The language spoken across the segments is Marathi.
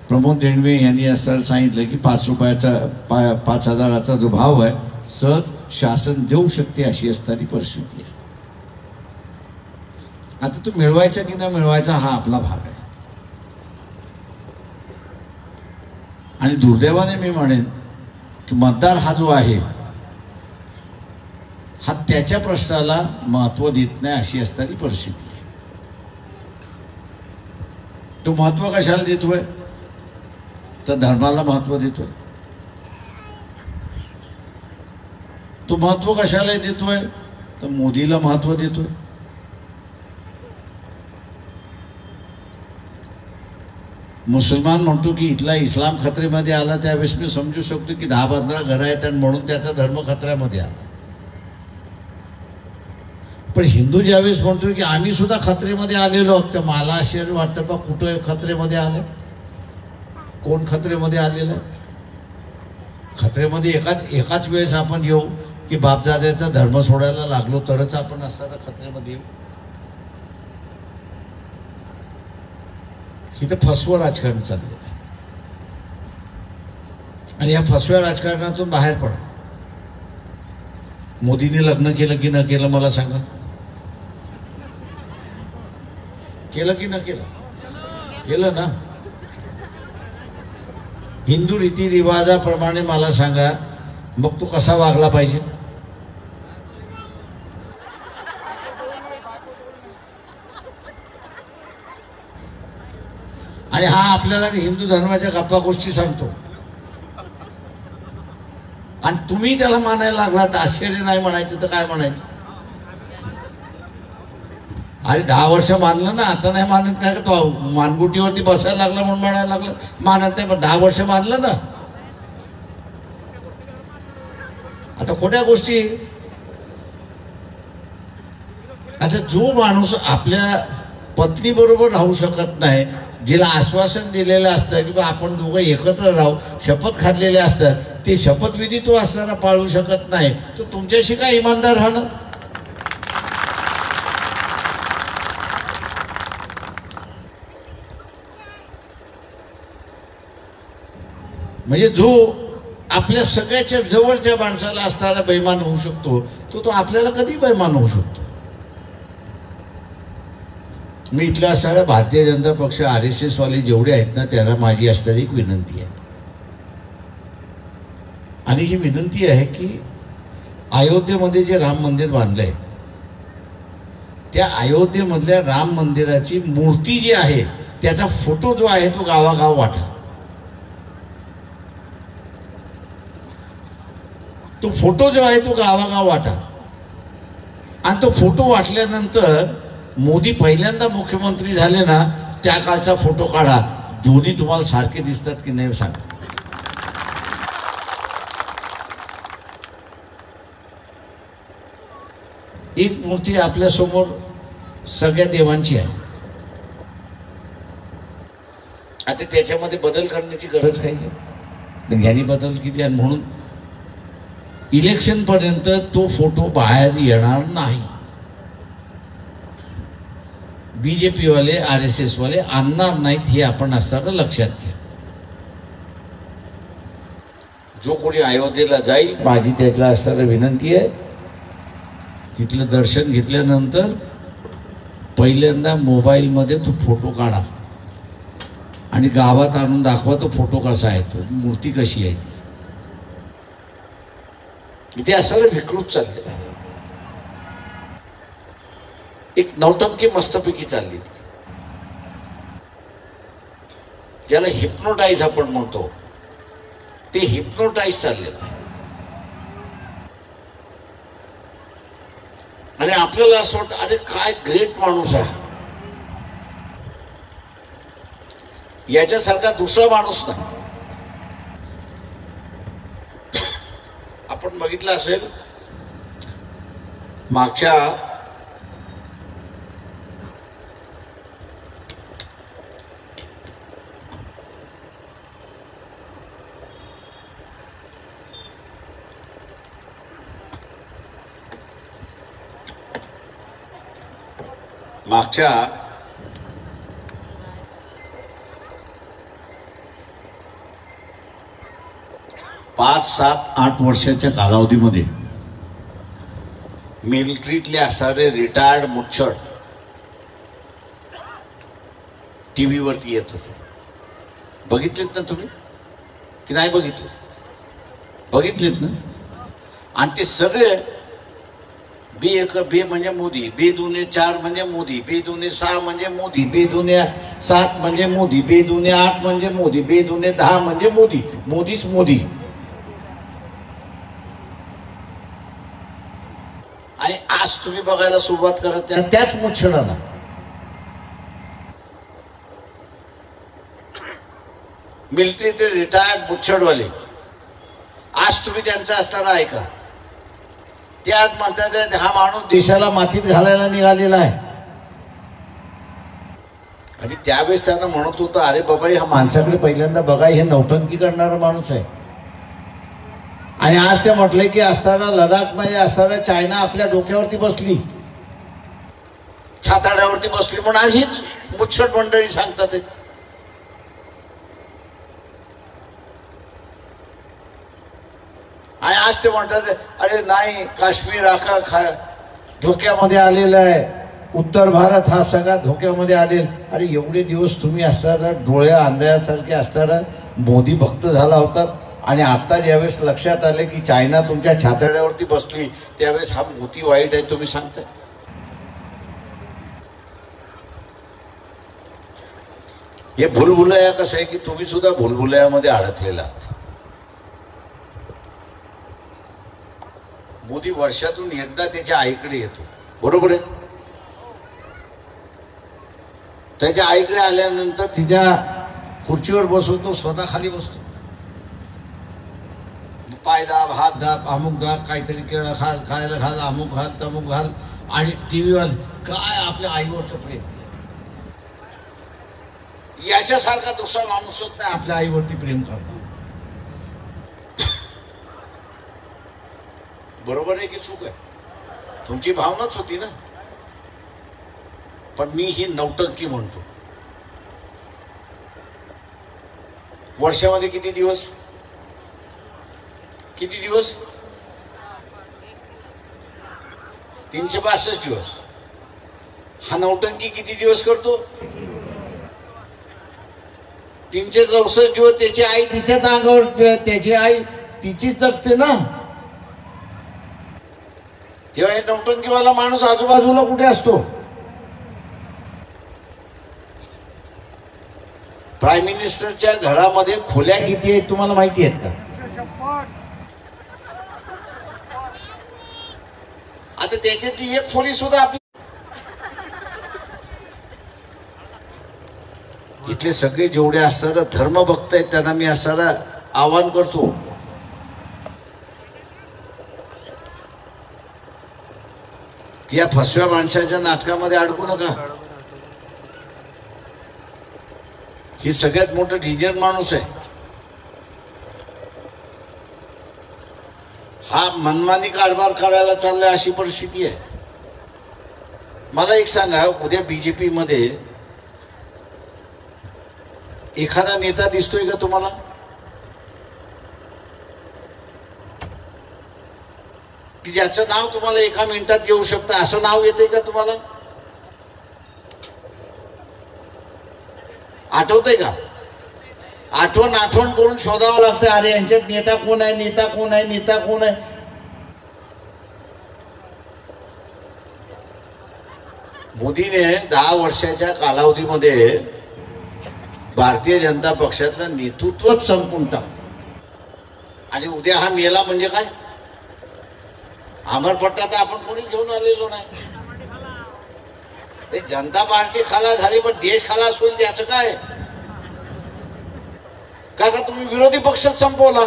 प्रमोद रेणवे यांनी असं सांगितलं की 5 रुपयाचा 5,000चा जो भाव आहे सहज शासन देऊ शकते अशी असणारी परिस्थिती आहे. आता तो मिळवायचा की न मिळवायचा हा आपला भाग आहे. आणि दुर्दैवाने मी म्हणेन की मतदार हा जो आहे हा त्याच्या प्रश्नाला महत्त्व देत नाही अशी असणारी परिस्थिती आहे. तो महत्त्व कशाला देतोय तर धर्माला महत्त्व देतोय. तो महत्त्व कशाला देतोय तर मोदीला महत्त्व देतोय. मुसलमान म्हणतो की इथला इस्लाम खतरेमध्ये आला त्यावेळेस मी समजू शकतो की 10-15 घरं आहेत आणि म्हणून त्याचा धर्म खतऱ्यामध्ये आला. पण हिंदू ज्यावेळेस म्हणतोय की आम्ही सुद्धा खतरेमध्ये आलेलो आहोत तर मला आश्चर्य वाटतं बा कुठं खतरेमध्ये आलं, कोण खतरेमध्ये आलेलं आहे. खतरेमध्ये एकाच वेळेस आपण येऊ की बापदाद्याचा धर्म सोडायला लागलो तरच आपण असताना खतरेमध्ये येऊ. इथं फसवं राजकारण चाललेलं आहे आणि या फसव्या राजकारणातून बाहेर पडा. मोदीने लग्न केलं की न केलं मला सांगा, केलं की न केलं? केलं ना. हिंदू रीतिरिवाजाप्रमाणे मला सांगा मग तो कसा वागला पाहिजे? आणि हा आपल्याला हिंदू धर्माच्या गप्पा गोष्टी सांगतो आणि तुम्ही त्याला मानायला लागला तर आश्चर्य नाही म्हणायचं तर काय म्हणायचं? अरे 10 वर्ष मानलं ना, आता नाही मानत काय? तो मानगुटीवरती बसायला लागला म्हणून म्हणायला लागलं मानत नाही, पण 10 वर्ष मानलं ना. आता खोट्या गोष्टी. आता जो माणूस आपल्या पत्नी बरोबर राहू शकत नाही, जिला आश्वासन दिलेलं असतं की आपण दोघं एकत्र राहू, शपथ खाल्लेले असतात, ते शपथविधी तो असताना पाळू शकत नाही, तो तुमच्याशी काय इमानदार राहणार? म्हणजे जो आपल्या सगळ्याच्या जवळच्या माणसाला असताना बेईमान होऊ शकतो तो आपल्याला कधी बेईमान होऊ शकतो? मी इथल्या असणाऱ्या भारतीय जनता पक्ष RSS वाले जेवढे आहेत ना त्यांना माझी असणारी एक विनंती आहे. आणि ही विनंती आहे की अयोध्येमध्ये जे राम मंदिर बांधलंय त्या अयोध्येमधल्या राम मंदिराची मूर्ती जी आहे त्याचा फोटो जो आहे तो गावागाव वाटा. तो फोटो जो आहे तो गावागाव वाटा आणि तो फोटो वाटल्यानंतर मोदी पहिल्यांदा मुख्यमंत्री झाले ना त्या काळचा फोटो काढा. दोन्ही तुम्हाला सारखे दिसतात की नाही सांगा. एक मूर्ती आपल्या समोर सगळ्या देवांची आहे. आता त्याच्यामध्ये बदल करण्याची गरज काही नाही. ह्यांनी बदल केली आणि म्हणून इलेक्शन पर्यंत तो फोटो बाहेर येणार नाही. BJP वाले RSS वाले आणणार नाहीत हे आपण असताना लक्षात घ्या. जो कोणी अयोध्येला जाईल माझी त्याला असताना विनंती आहे तिथलं दर्शन घेतल्यानंतर पहिल्यांदा मोबाईलमध्ये तो फोटो काढा आणि गावात आणून दाखवा तो फोटो कसा आहे, तो मूर्ती कशी आहे. ती इथे असताना विकृत चाललेला आहे. एक नौटंकी मस्तपैकी चालली ज्याला हिप्नोटाईज आपण म्हणतो ते हिप्नोटाईज चाललेलं आहे. आणि आपल्याला असं वाटतं अरे काय ग्रेट माणूस आहे, याच्यासारखा दुसरा माणूस नाही. आपण बघितलं असेल मागच्या मागच्या 5, 7, 8 वर्षाच्या कालावधीमध्ये मिलिटरीतले असणारे रिटायर्ड मुच्छड टीव्ही वरती येत होते. बघितलेत ना तुम्ही की नाही बघितलेत? बघितलेत ना. आणि ते सगळे बे म्हणजे मोदी, बे दुने 4 म्हणजे मोदी, बे दुने 6 म्हणजे मोदी, बे दुने 7 म्हणजे मोदी, बे दुने 8 म्हणजे मोदी, बे दुने 10 म्हणजे मोदी. मोदीच मोदी. आणि आज तुम्ही बघायला सुरुवात करत त्याच मुच्छडाला मिलिटरीचे रिटायर्ड मुच्छडवाले आज तुम्ही त्यांचा असताना ऐका. ते आज म्हणतात हा माणूस देशाला मातीत घालायला निघालेला आहे. आणि त्यावेळेस त्यांना म्हणत होतं अरे बाबा ह्या माणसाकडे पहिल्यांदा बघा, हे नौटंकी करणारा माणूस आहे. आणि आज ते म्हटले की असताना लडाख मध्ये असताना चायना आपल्या डोक्यावरती बसली, छाताड्यावरती बसली म्हणून आज हीच मुच्छड मंडळी सांगतात. आणि आज ते म्हणतात अरे नाही काश्मीर आखा धोक्यामध्ये आलेला आहे, उत्तर भारत हा सगळा धोक्यामध्ये आलेला. अरे एवढे दिवस तुम्ही असताना डोळ्या आंधळ्यासारखे असताना मोदी भक्त झाला होता. आणि आता ज्यावेळेस लक्षात आले की चायना तुमच्या छातड्यावरती बसली त्यावेळेस हा मोदी वाईट आहे तुम्ही सांगताय. हे भूलभुलैया कसं आहे की तुम्ही सुद्धा भूलभुलैयामध्ये अडकलेला आहात. मोदी वर्षातून एकदा त्याच्या आईकडे येतो, बरोबर आहे. त्याच्या आईकडे आल्यानंतर तिच्या खुर्चीवर बसवतो, स्वतः खाली बसतो. पाय दाब, हात दाब, अमुक दाब, काहीतरी केळं खाल, खायला घाल, अमुक घाल, तमुक घाल. आणि टीव्हीवर काय आपल्या आईवरचं प्रेम, याच्यासारखा दुसरा माणूसच नाही आपल्या आईवरती प्रेम करणार. बरोबर आहे की चूक आहे? तुमची भावनाच होती ना. पण मी ही नौटंकी म्हणतो. वर्षामध्ये किती दिवस? 365 दिवस. हा नौटंकी किती दिवस करतो? 364 दिवस त्याची आई तिच्याच अंगावर, त्याची आई तिचीच जगते ना. तेव्हा हे नौटंकीवाला माणूस आजूबाजूला कुठे असतो? प्राईम मिनिस्टरच्या घरामध्ये खोल्या किती आहेत तुम्हाला माहिती आहेत का? आता त्याच्यातली एक खोली सुद्धा आपली. इथले सगळे जेवढे असणारा धर्मभक्त आहेत त्यांना मी असणारा आवाहन करतो, की या फसव्या माणसाच्या नाटकामध्ये अडकू नका. ही सगळ्यात मोठं डिजर माणूस आहे. हा मनमानी कारभार करायला चाललाय अशी परिस्थिती आहे. मला एक सांगा, उद्या बीजेपी मध्ये एखादा नेता दिसतोय का तुम्हाला? की ज्याचं नाव तुम्हाला एका मिनिटात येऊ शकतं असं नाव येते का तुम्हाला? आठवतंय का? आठवण करून शोधावं लागतं. अरे यांच्यात नेता कोण आहे, नेता कोण आहे, नेता कोण आहे. मोदीने 10 वर्षाच्या कालावधीमध्ये भारतीय जनता पक्षातलं नेतृत्वच संपून टाकलं. आणि उद्या हा मेला म्हणजे काय? अमरपट्टा तर आपण कोणीच घेऊन आलेलो नाही. जनता पार्टी खलास झाली पण देश खलास होईल त्याचं काय? का तुम्ही विरोधी पक्षच संपवला.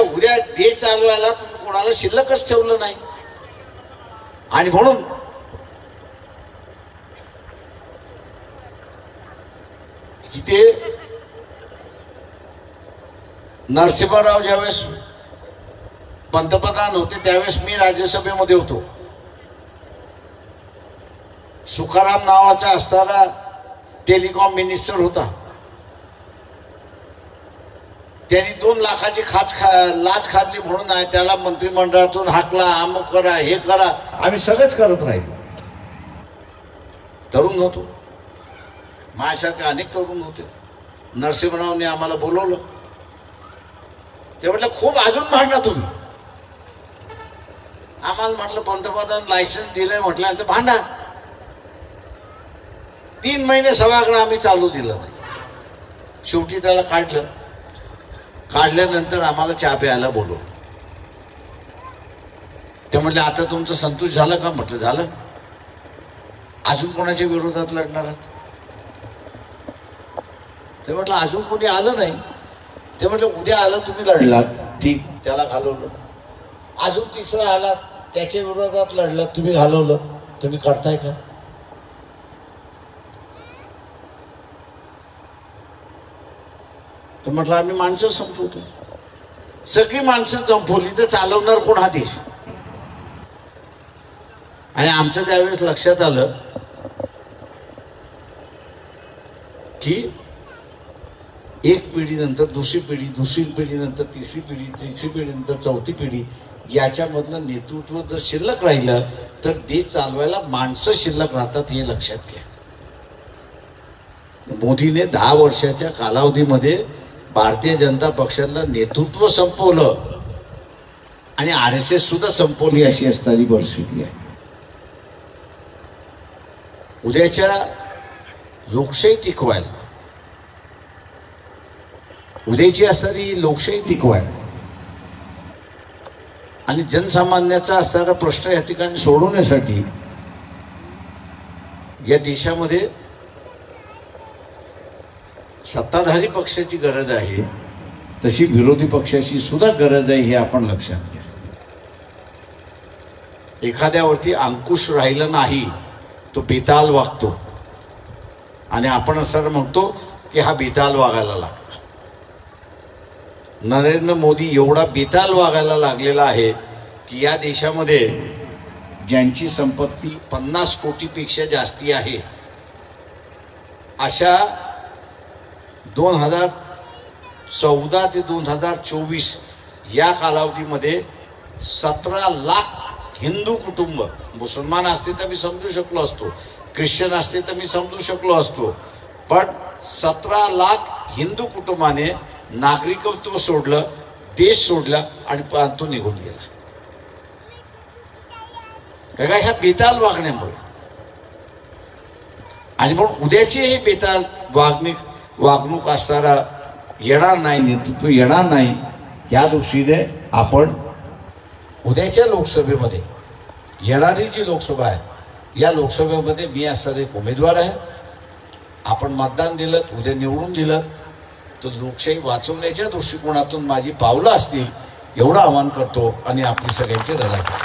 उद्या देश चालवायला तुम्ही कोणाला शिल्लकच ठेवलं नाही. आणि म्हणून इथे नरसिंहराव ज्यावेळेस पंतप्रधान होते त्यावेळेस मी राज्यसभेमध्ये होतो. सुखाराम नावाचा असणारा टेलिकॉम मिनिस्टर होता. त्यांनी 2 लाखाची लाच खाल्ली म्हणून नाही त्याला मंत्रिमंडळातून हाकला, अमुक करा, हे करा. आम्ही सगळंच करत राहिलो. तरुण होतो, माझ्यासारखे अनेक तरुण होते. नरसिंहरावने आम्हाला बोलवलं. ते म्हटलं खूप अजून भांडा तुम्ही. आम्हाला म्हटलं पंतप्रधान लायसन्स दिलंय म्हटल्यानंतर भांडा. 3 महिने सभागृह आम्ही चालू दिलं नाही. शेवटी त्याला काढलं. काढल्यानंतर आम्हाला चहा प्यायला बोलवलं. ते म्हटले आता तुमचं संतोष झालं का? म्हटलं झालं. अजून कोणाच्या विरोधात लढणार आहात? ते म्हटलं अजून कोणी आलं नाही. ते म्हटलं उद्या आलं तुम्ही लढलात ठीक, त्याला घालवलं. अजून 3रा आला त्याच्या विरोधात लढलात तुम्ही घालवलं. तुम्ही करताय का? तर म्हटलं आम्ही माणसं संपवतो. सगळी माणसं संपवली तर चालवणार कोण हा देश? आणि आमचं त्यावेळेस लक्षात आलं की एक पिढीनंतर दुसरी पिढी, दुसरी पिढीनंतर तिसरी पिढी, तिसरी पिढीनंतर चौथी पिढी, याच्यामधलं नेतृत्व जर शिल्लक राहिलं तर देश चालवायला माणसं शिल्लक राहतात हे लक्षात घ्या. मोदीने 10 वर्षाच्या कालावधीमध्ये भारतीय जनता पक्षातलं नेतृत्व संपवलं आणि RSS सुद्धा संपवली अशी असणारी परिस्थिती आहे. उद्याच्या लोकशाही टिकवायला, उद्याची असणारी लोकशाही टिकवायला आणि जनसामान्याचा असणारा प्रश्न या ठिकाणी सोडवण्यासाठी या देशामध्ये सत्ताधारी पक्षाची गरज आहे, तशी विरोधी पक्षाची सुद्धा गरज आहे हे आपण लक्षात घ्या. एखाद्यावरती अंकुश राहिलं नाही तो बेताल वागतो आणि आपण असं म्हणतो की हा बेताल वागायला लागला. नरेंद्र मोदी एवढा बेताल वागायला लागलेला आहे की या देशामध्ये ज्यांची संपत्ती 50 कोटीपेक्षा जास्ती आहे अशा 2014 ते 2024 या कालावधीमध्ये 17 लाख हिंदू कुटुंब, मुसलमान असते तर मी समजू शकलो असतो, ख्रिश्चन असते तर मी समजू शकलो असतो, पण 17 लाख हिंदू कुटुंबाने नागरिकत्व सोडलं, देश सोडला आणि तो निघून गेला. का ह्या बेताल वागण्यामुळे. आणि मग उद्याची हे बेताल वागणूक असणारा येणार नाही, नेतृत्व येणार नाही. या दृष्टीने आपण उद्याच्या लोकसभेमध्ये, येणारी जी लोकसभा आहे या लोकसभेमध्ये मी असणारे एक उमेदवार आहे. आपण मतदान दिलं, उद्या निवडून दिलं तर लोकशाही वाचवण्याच्या दृष्टिकोनातून माझी पावलं असतील एवढं आवाहन करतो आणि आपली सगळ्यांची रजा घेतो.